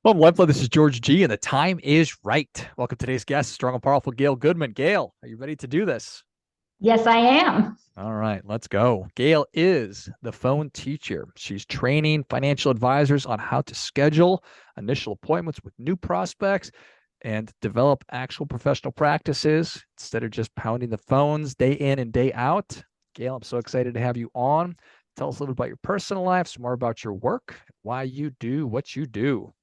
Welcome, LifeBlood. This is George G, and the time is right. Welcome to today's guest, strong and powerful Gail Goodman. Gail, are you ready to do this? Yes, I am. All right, let's go. Gail is the phone teacher. She's training financial advisors on how to schedule initial appointments with new prospects and develop actual professional practices instead of just pounding the phones day in and day out. Gail, I'm so excited to have you on. Tell us a little bit about your personal life, some more about your work, why you do what you do.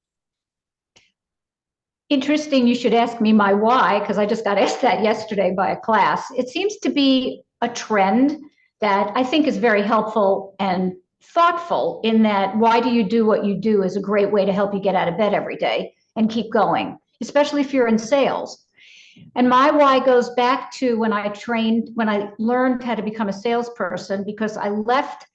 Interesting, you should ask me my why, because I just got asked that yesterday by a class. It seems to be a trend that I think is very helpful and thoughtful in that why do you do what you do is a great way to help you get out of bed every day and keep going, especially if you're in sales. And my why goes back to when I learned how to become a salesperson, because I left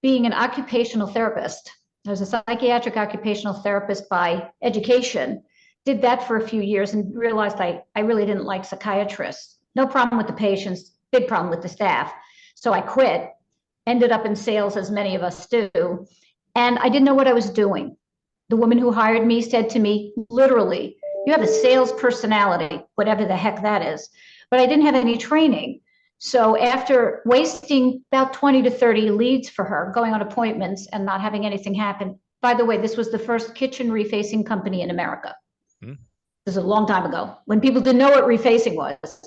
being an occupational therapist. I was a psychiatric occupational therapist by education, did that for a few years and realized I really didn't like psychiatrists. No problem with the patients, big problem with the staff. So I quit, ended up in sales, as many of us do. And I didn't know what I was doing. The woman who hired me said to me, literally, you have a sales personality, whatever the heck that is. But I didn't have any training. So after wasting about 20 to 30 leads for her, going on appointments and not having anything happen, by the way, this was the first kitchen refacing company in America. Hmm. This is a long time ago when people didn't know what refacing was.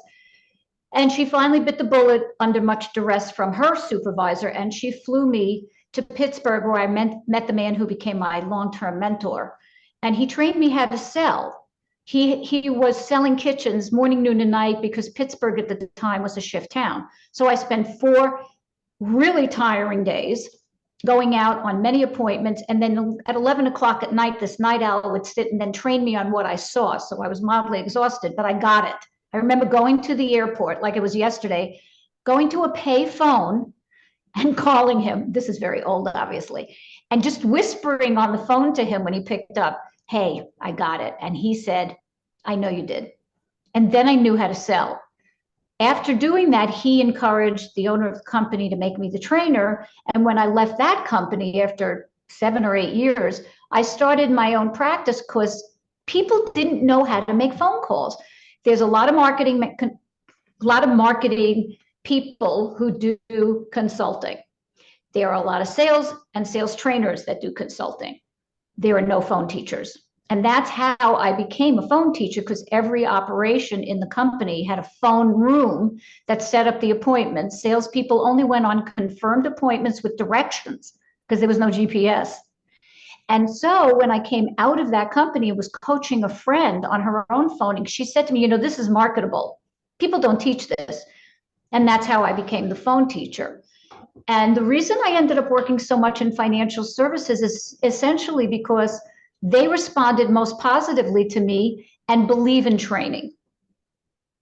And she finally bit the bullet under much duress from her supervisor, and she flew me to Pittsburgh, where I met the man who became my long-term mentor. And he trained me how to sell. He was selling kitchens morning, noon, and night because Pittsburgh at the time was a shift town. So I spent 4 really tiring days going out on many appointments. And then at 11 o'clock at night, this night owl would sit and then train me on what I saw. So I was mildly exhausted, but I got it. I remember going to the airport like it was yesterday, going to a pay phone and calling him. This is very old, obviously, and just whispering on the phone to him when he picked up, hey, I got it. And he said, I know you did. And then I knew how to sell. After doing that, he encouraged the owner of the company to make me the trainer. And when I left that company after 7 or 8 years, I started my own practice because people didn't know how to make phone calls. There's a lot of marketing people who do consulting. There are a lot of sales and sales trainers that do consulting. There are no phone teachers. And that's how I became a phone teacher, because every operation in the company had a phone room that set up the appointments. Salespeople only went on confirmed appointments with directions because there was no GPS. And so when I came out of that company and was coaching a friend on her own phone, she said to me, this is marketable. People don't teach this. And that's how I became the phone teacher. And the reason I ended up working so much in financial services is essentially because they responded most positively to me and believe in training.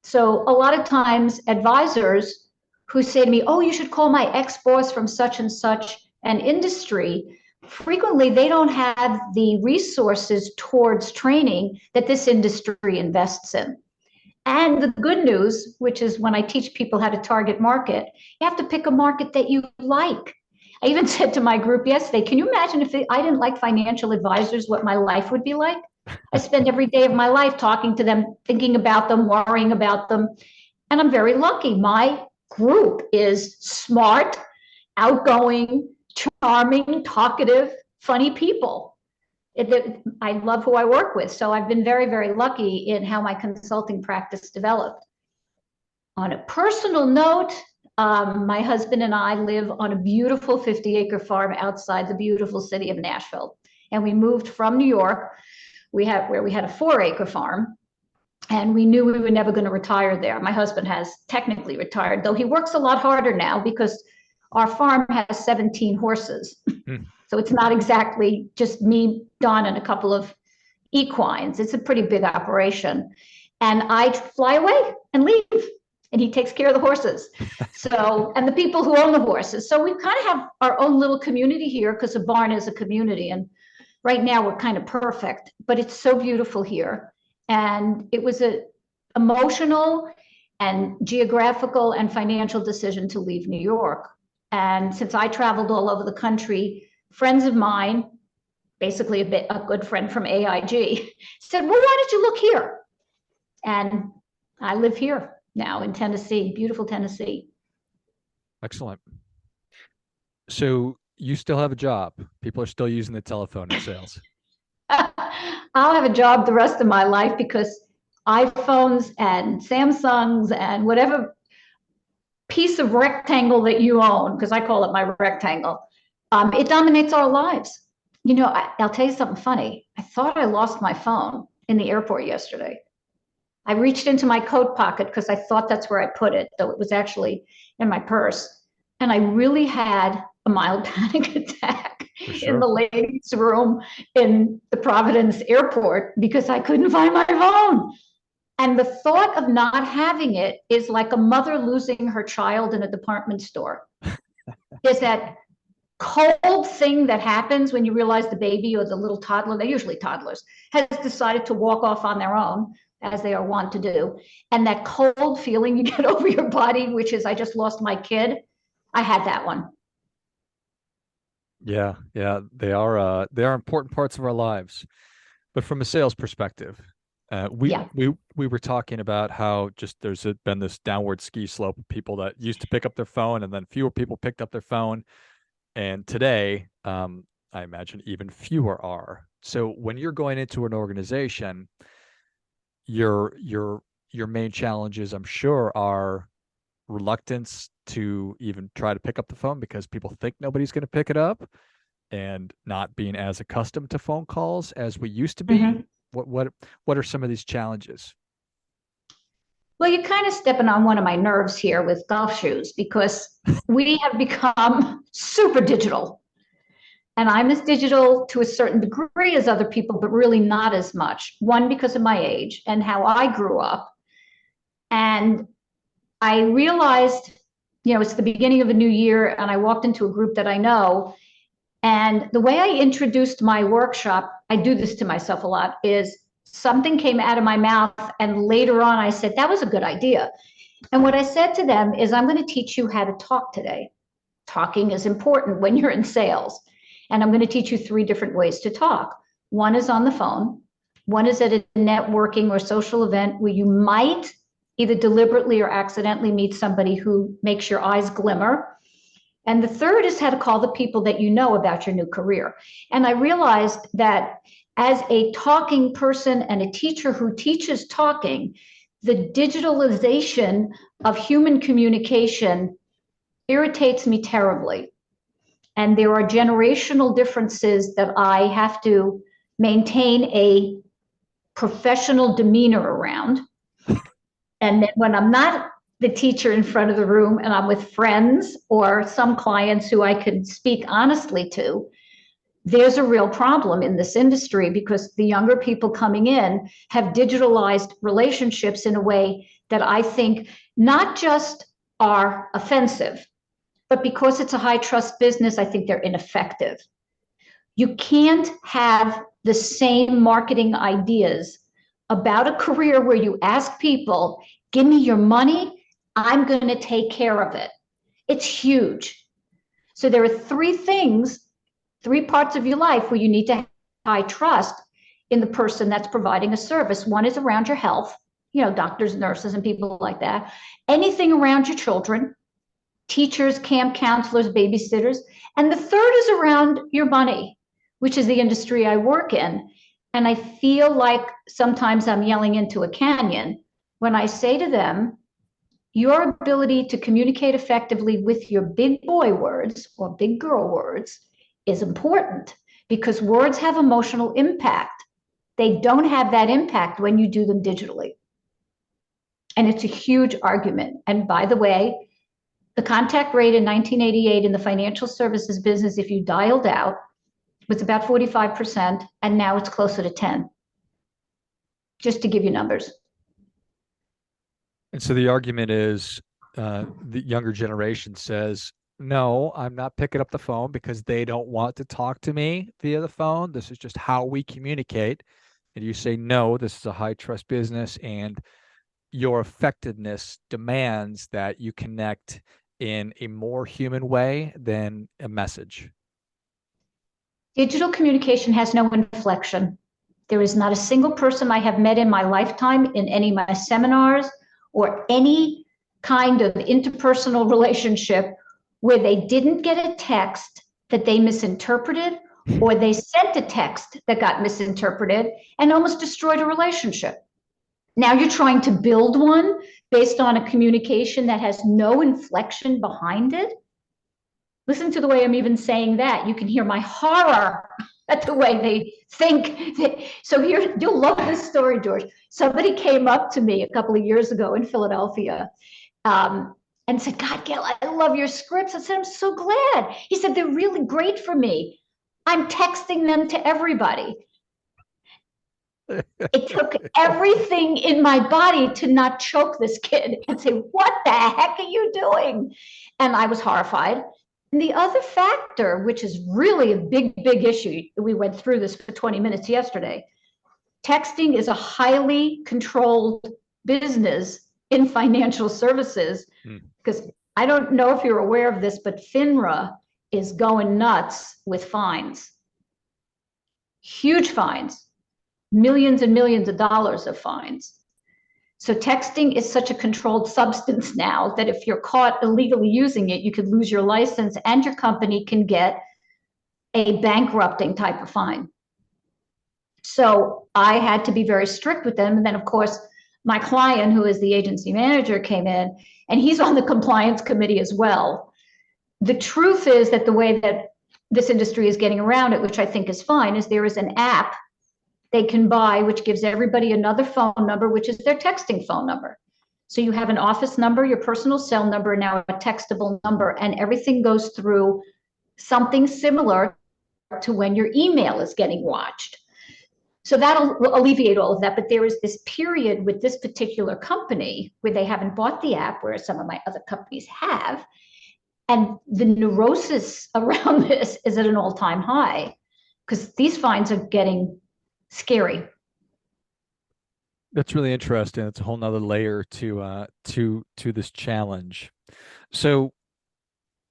So a lot of times advisors who say to me, oh, you should call my ex-boss from such and such an industry, frequently they don't have the resources towards training that this industry invests in. And the good news, which is when I teach people how to target market, you have to pick a market that you like. I even said to my group yesterday, can you imagine if I didn't like financial advisors, what my life would be like? I spend every day of my life talking to them, thinking about them, worrying about them. And I'm very lucky. My group is smart, outgoing, charming, talkative, funny people. I love who I work with. So I've been very, very lucky in how my consulting practice developed. On a personal note, my husband and I live on a beautiful 50-acre farm outside the beautiful city of Nashville. And we moved from New York, where we had a 4-acre farm, and we knew we were never going to retire there. My husband has technically retired, though he works a lot harder now because our farm has 17 horses. Hmm. So it's not exactly just me, Don, and a couple of equines. It's a pretty big operation. And I fly away and leave, and he takes care of the horses. So, and the people who own the horses. So we kind of have our own little community here because a barn is a community. And right now we're kind of perfect, but it's so beautiful here. And it was a emotional and geographical and financial decision to leave New York. And since I traveled all over the country, friends of mine basically a good friend from AIG, said, well, why don't you look here? And I live here now in Tennessee, beautiful Tennessee. Excellent. So you still have a job. People are still using the telephone in sales. I'll have a job the rest of my life because iPhones and Samsungs and whatever piece of rectangle that you own, because I call it my rectangle, it dominates our lives. You know, I'll tell you something funny. I thought I lost my phone in the airport yesterday. I reached into my coat pocket because I thought that's where I put it, though it was actually in my purse. And I really had a mild panic attack in the ladies' room in the Providence airport because I couldn't find my phone. And the thought of not having it is like a mother losing her child in a department store. Is that cold thing that happens when you realize the baby or the little toddler, they're usually toddlers, has decided to walk off on their own, as they are wont to do. And that cold feeling you get over your body, which is, I just lost my kid. I had that one. Yeah, yeah, they are important parts of our lives. But from a sales perspective, Yeah. we were talking about how just been this downward ski slope of people that used to pick up their phone, and then fewer people picked up their phone. And today, I imagine even fewer are. So when you're going into an organization, your main challenges, I'm sure, are reluctance to even try to pick up the phone because people think nobody's going to pick it up, and not being as accustomed to phone calls as we used to be. Mm-hmm. What are some of these challenges? Well, you're kind of stepping on one of my nerves here with golf shoes because we have become super digital. And I'm as digital to a certain degree as other people, but really not as much. One, because of my age and how I grew up. And I realized, you know, it's the beginning of a new year, and I walked into a group that I know. And the way I introduced my workshop, I do this to myself a lot, is something came out of my mouth. And later on, I said, that was a good idea. And what I said to them is, I'm going to teach you how to talk today. Talking is important when you're in sales. And I'm going to teach you 3 different ways to talk. One is on the phone. One is at a networking or social event where you might either deliberately or accidentally meet somebody who makes your eyes glimmer. And the third is how to call the people that you know about your new career. And I realized that as a talking person and a teacher who teaches talking, the digitalization of human communication irritates me terribly. And there are generational differences that I have to maintain a professional demeanor around. And then when I'm not the teacher in front of the room and I'm with friends or some clients who I can speak honestly to, there's a real problem in this industry because the younger people coming in have digitalized relationships in a way that I think not just are offensive, but because it's a high trust business, I think they're ineffective. You can't have the same marketing ideas about a career where you ask people, give me your money, I'm going to take care of it. It's huge. So there are 3 things, 3 parts of your life where you need to have high trust in the person that's providing a service. One is around your health, you know, doctors, nurses, and people like that. Anything around your children, teachers, camp counselors, babysitters. And the third is around your money, which is the industry I work in. And I feel like sometimes I'm yelling into a canyon when I say to them, your ability to communicate effectively with your big boy words or big girl words is important because words have emotional impact. They don't have that impact when you do them digitally. And it's a huge argument. And by the way, the contact rate in 1988 in the financial services business, if you dialed out, was about 45%, and now it's closer to 10, just to give you numbers. And so the argument is, the younger generation says, no, I'm not picking up the phone because they don't want to talk to me via the phone. This is just how we communicate. And you say, no, this is a high trust business, and your effectiveness demands that you connect in a more human way than a message. Digital communication has no inflection. There is not a single person I have met in my lifetime in any of my seminars or any kind of interpersonal relationship where they didn't get a text that they misinterpreted, or they sent a text that got misinterpreted and almost destroyed a relationship. Now you're trying to build one based on a communication that has no inflection behind it. Listen to the way I'm even saying that. You can hear my horror at the way they think. So here, you'll love this story, George. Somebody came up to me a couple of years ago in Philadelphia and said, God, Gail, I love your scripts. I said, I'm so glad. He said, they're really great for me. I'm texting them to everybody. It took everything in my body to not choke this kid and say, what the heck are you doing? And I was horrified. And the other factor, which is really a big, big issue, we went through this for 20 minutes yesterday. Texting is a highly controlled business in financial services, because I don't know if you're aware of this, but FINRA is going nuts with fines. Huge fines, millions and millions of dollars of fines. So texting is such a controlled substance now that if you're caught illegally using it, you could lose your license and your company can get a bankrupting type of fine. So I had to be very strict with them. And then, of course, my client, who is the agency manager, came in, and he's on the compliance committee as well. The truth is that the way that this industry is getting around it, which I think is fine, is there is an app they can buy, which gives everybody another phone number, which is their texting phone number. So you have an office number, your personal cell number, now a textable number, and everything goes through something similar to when your email is getting watched. So that'll alleviate all of that. But there is this period with this particular company where they haven't bought the app, where some of my other companies have. And the neurosis around this is at an all-time high, because these fines are getting scary. That's really interesting. It's a whole nother layer to this challenge. So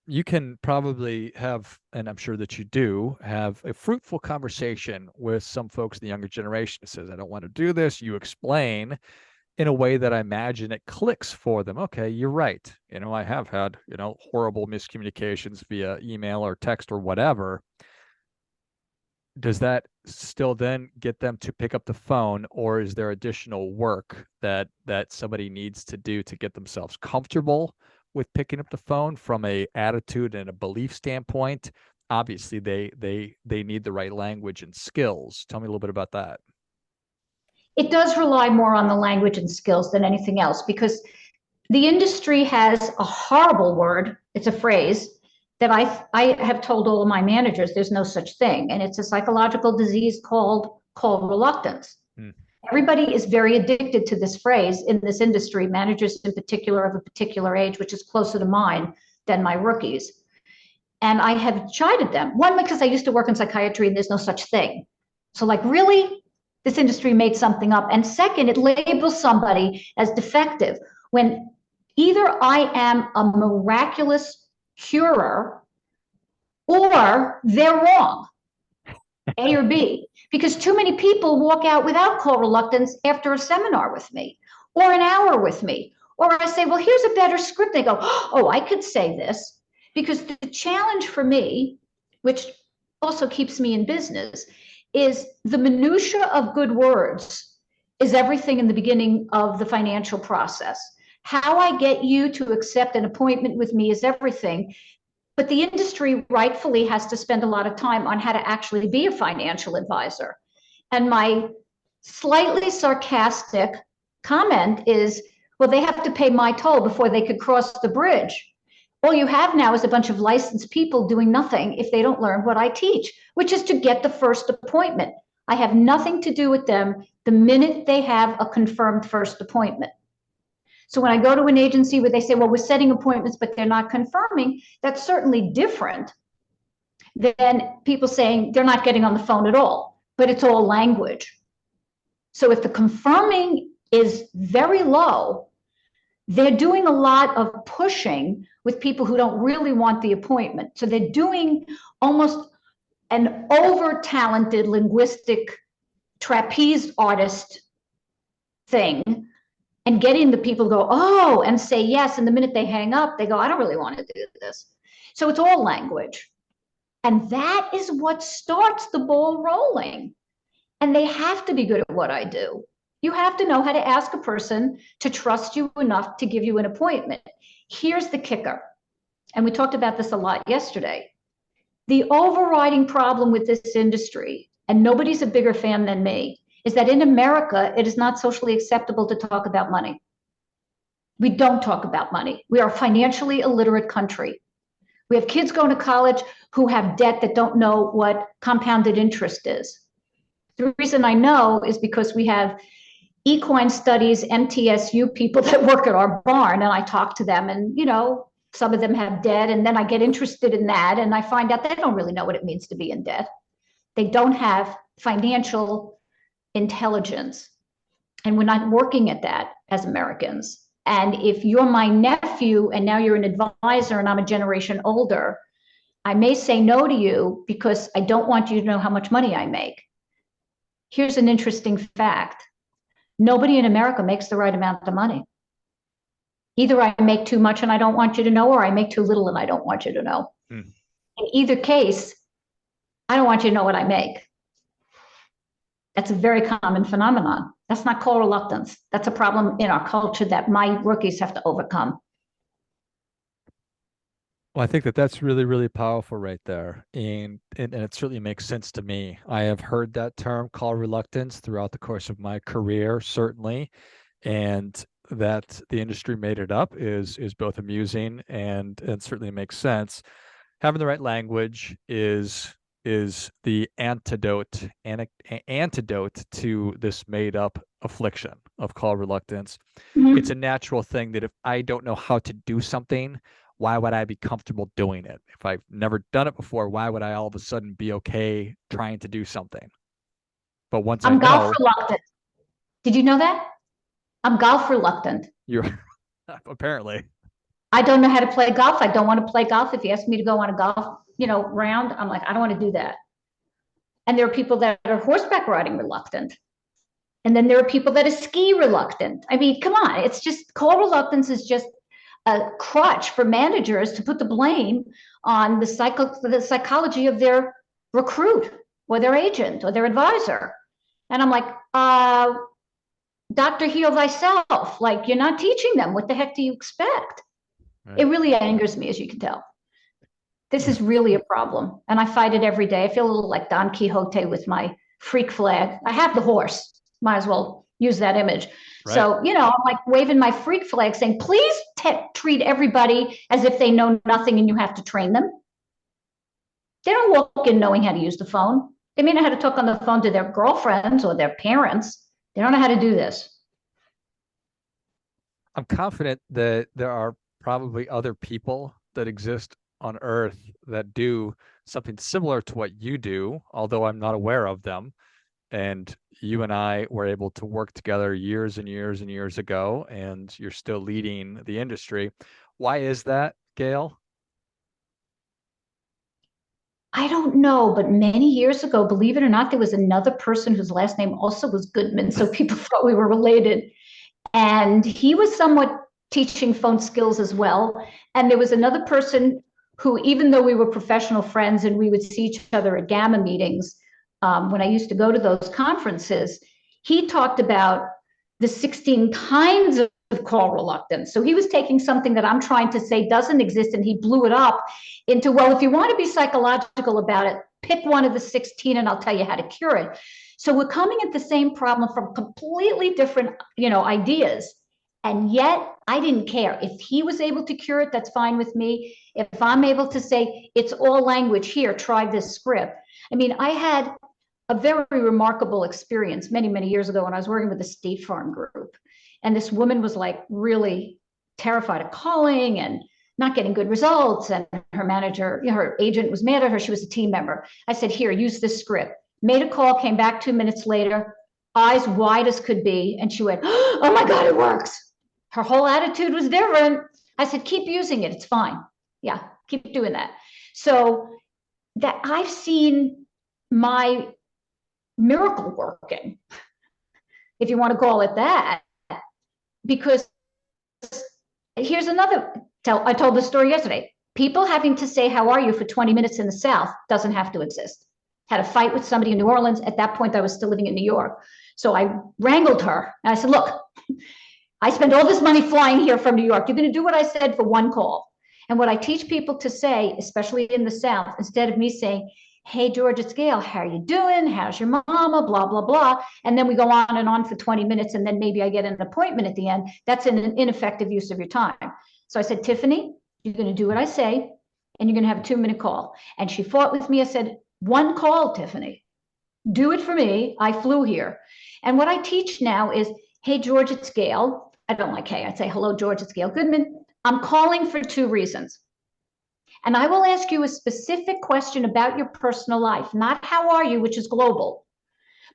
you can probably have, and I'm sure that you do, have a fruitful conversation with some folks in the younger generation that says, I don't want to do this. You explain in a way that I imagine it clicks for them. Okay, you're right. I have had, horrible miscommunications via email or text or whatever. Does that still then get them to pick up the phone, or is there additional work that somebody needs to do to get themselves comfortable with picking up the phone from a attitude and a belief standpoint? Obviously, they need the right language and skills. Tell me a little bit about that. It does rely more on the language and skills than anything else, because the industry has a horrible word. It's a phrase that I have told all of my managers there's no such thing. And it's a psychological disease called reluctance. Everybody is very addicted to this phrase in this industry, managers in particular of a particular age, which is closer to mine than my rookies. And I have chided them. One, because I used to work in psychiatry and there's no such thing. So like, really? This industry made something up. And second, it labels somebody as defective when either I am a miraculous curer or they're wrong, A or B, because too many people walk out without call reluctance after a seminar with me or an hour with me. Or I say, well, here's a better script. They go, oh, I could say this. Because the challenge for me, which also keeps me in business, is the minutia of good words is everything in the beginning of the financial process. How I get you to accept an appointment with me is everything. But the industry rightfully has to spend a lot of time on how to actually be a financial advisor. And my slightly sarcastic comment is, well, they have to pay my toll before they could cross the bridge. All you have now is a bunch of licensed people doing nothing if they don't learn what I teach, which is to get the first appointment. I have nothing to do with them the minute they have a confirmed first appointment. So when I go to an agency where they say, well, we're setting appointments, but they're not confirming, that's certainly different than people saying they're not getting on the phone at all, but it's all language. So if the confirming is very low, they're doing a lot of pushing with people who don't really want the appointment. So they're doing almost an over-talented linguistic trapeze artist thing and getting the people to go, oh, and say yes. And the minute they hang up, they go, I don't really want to do this. So it's all language. And that is what starts the ball rolling. And they have to be good at what I do. You have to know how to ask a person to trust you enough to give you an appointment. Here's the kicker. And we talked about this a lot yesterday. The overriding problem with this industry, and nobody's a bigger fan than me, is that in America, it is not socially acceptable to talk about money. We don't talk about money. We are a financially illiterate country. We have kids going to college who have debt that don't know what compounded interest is. The reason I know is because we have equine studies, MTSU people that work at our barn, and I talk to them, and some of them have debt, and then I get interested in that, and I find out they don't really know what it means to be in debt. They don't have financial intelligence, and we're not working at that as Americans. And if you're my nephew and now you're an advisor and I'm a generation older, I may say no to you because I don't want you to know how much money I make. Here's an interesting fact. Nobody in America makes the right amount of money. Either I make too much and I don't want you to know, or I make too little and I don't want you to know. In either case, I don't want you to know what I make. That's a very common phenomenon. That's not called reluctance. That's a problem in our culture that my rookies have to overcome. Well, I think that that's really, really powerful right there. And it certainly makes sense to me. I have heard that term called reluctance throughout the course of my career, certainly. And that the industry made it up is both amusing and certainly makes sense. Having the right language is the antidote to this made up affliction of call reluctance. Mm-hmm. It's a natural thing that if I don't know how to do something, why would I be comfortable doing it? If I've never done it before, why would I all of a sudden be okay trying to do something? But once I'm golf reluctant. Did you know that? I'm golf reluctant. You're apparently. I don't know how to play golf. I don't want to play golf. If you ask me to go on a golf, round, I'm like, I don't want to do that. And there are people that are horseback riding reluctant. And then there are people that are ski reluctant. I mean, come on. It's just, call reluctance is just a crutch for managers to put the blame on the psychology of their recruit or their agent or their advisor. And I'm like, Dr. Heal Thyself. Like, you're not teaching them. What the heck do you expect? Right. It really angers me, as you can tell. This is really a problem, and I fight it every day. I feel a little like Don Quixote with my freak flag. I have the horse. Might as well use that image. Right. So, I'm like waving my freak flag saying, please treat everybody as if they know nothing and you have to train them. They don't walk in knowing how to use the phone. They may know how to talk on the phone to their girlfriends or their parents. They don't know how to do this. I'm confident that there are probably other people that exist on Earth that do something similar to what you do, although I'm not aware of them. And you and I were able to work together years and years and years ago, and you're still leading the industry. Why is that, Gail? I don't know, but many years ago, believe it or not, there was another person whose last name also was Goodman, so people thought we were related. And he was somewhat teaching phone skills as well. And there was another person who, even though we were professional friends and we would see each other at Gamma meetings, when I used to go to those conferences, he talked about the 16 kinds of call reluctance. So he was taking something that I'm trying to say doesn't exist, and he blew it up into, well, if you want to be psychological about it, pick one of the 16 and I'll tell you how to cure it. So we're coming at the same problem from completely different, ideas. And yet I didn't care. If he was able to cure it, that's fine with me. If I'm able to say, it's all language, here, try this script. I mean, I had a very remarkable experience many, many years ago when I was working with the State Farm Group. And this woman was like really terrified of calling and not getting good results. And her manager, her agent was mad at her. She was a team member. I said, here, use this script. Made a call, came back 2 minutes later, eyes wide as could be. And she went, oh my God, it works. Her whole attitude was different. I said, keep using it. It's fine. Yeah, keep doing that. So that I've seen my miracle working, if you want to call it that, because here's another, I told the story yesterday. People having to say, how are you, for 20 minutes in the South doesn't have to exist. Had a fight with somebody in New Orleans. At that point, I was still living in New York. So I wrangled her and I said, look, I spent all this money flying here from New York. You're going to do what I said for one call. And what I teach people to say, especially in the South, instead of me saying, hey, George, it's Gail, how are you doing? How's your mama? Blah, blah, blah. And then we go on and on for 20 minutes, and then maybe I get an appointment at the end. That's an ineffective use of your time. So I said, Tiffany, you're going to do what I say, and you're going to have a 2-minute call. And she fought with me. I said, one call, Tiffany. Do it for me. I flew here. And what I teach now is, hey, George, it's Gail. I don't like hey. I'd say, hello, George, it's Gail Goodman. I'm calling for 2 reasons. And I will ask you a specific question about your personal life, not how are you, which is global,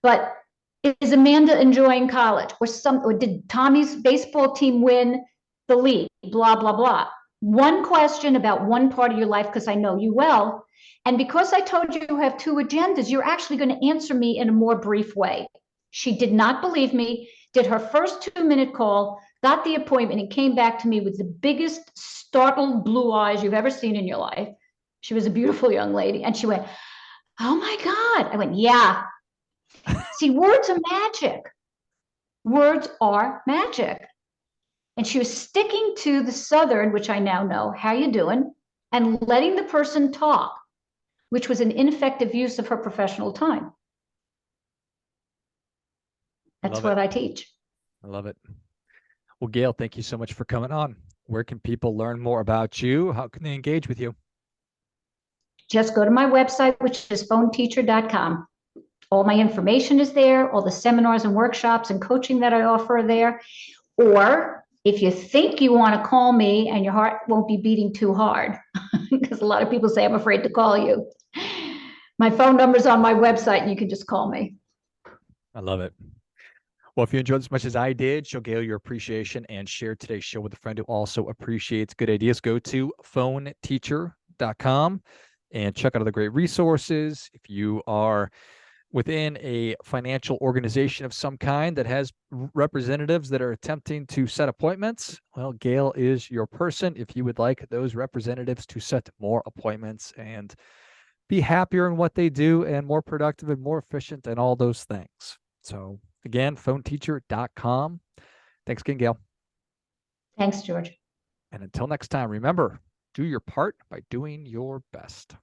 but is Amanda enjoying college? Or did Tommy's baseball team win the league? Blah, blah, blah. One question about one part of your life, because I know you well. And because I told you have 2 agendas, you're actually going to answer me in a more brief way. She did not believe me, did her first 2-minute call, got the appointment, and came back to me with the biggest startled blue eyes you've ever seen in your life. She was a beautiful young lady. And she went, oh my God. I went, yeah. See, words are magic. Words are magic. And she was sticking to the Southern, which I now know, how you doing, and letting the person talk, which was an ineffective use of her professional time. That's what I teach. I love it. Well, Gail, thank you so much for coming on. Where can people learn more about you? How can they engage with you? Just go to my website, which is phoneteacher.com. All my information is there. All the seminars and workshops and coaching that I offer are there. Or if you think you want to call me and your heart won't be beating too hard, because a lot of people say, I'm afraid to call you. My phone number's on my website and you can just call me. I love it. Well, if you enjoyed as much as I did, show Gail your appreciation and share today's show with a friend who also appreciates good ideas. Go to phoneteacher.com and check out other great resources. If you are within a financial organization of some kind that has representatives that are attempting to set appointments, well, Gail is your person if you would like those representatives to set more appointments and be happier in what they do and more productive and more efficient and all those things. So again, phoneteacher.com. Thanks again, Gail. Thanks, George. And until next time, remember, do your part by doing your best.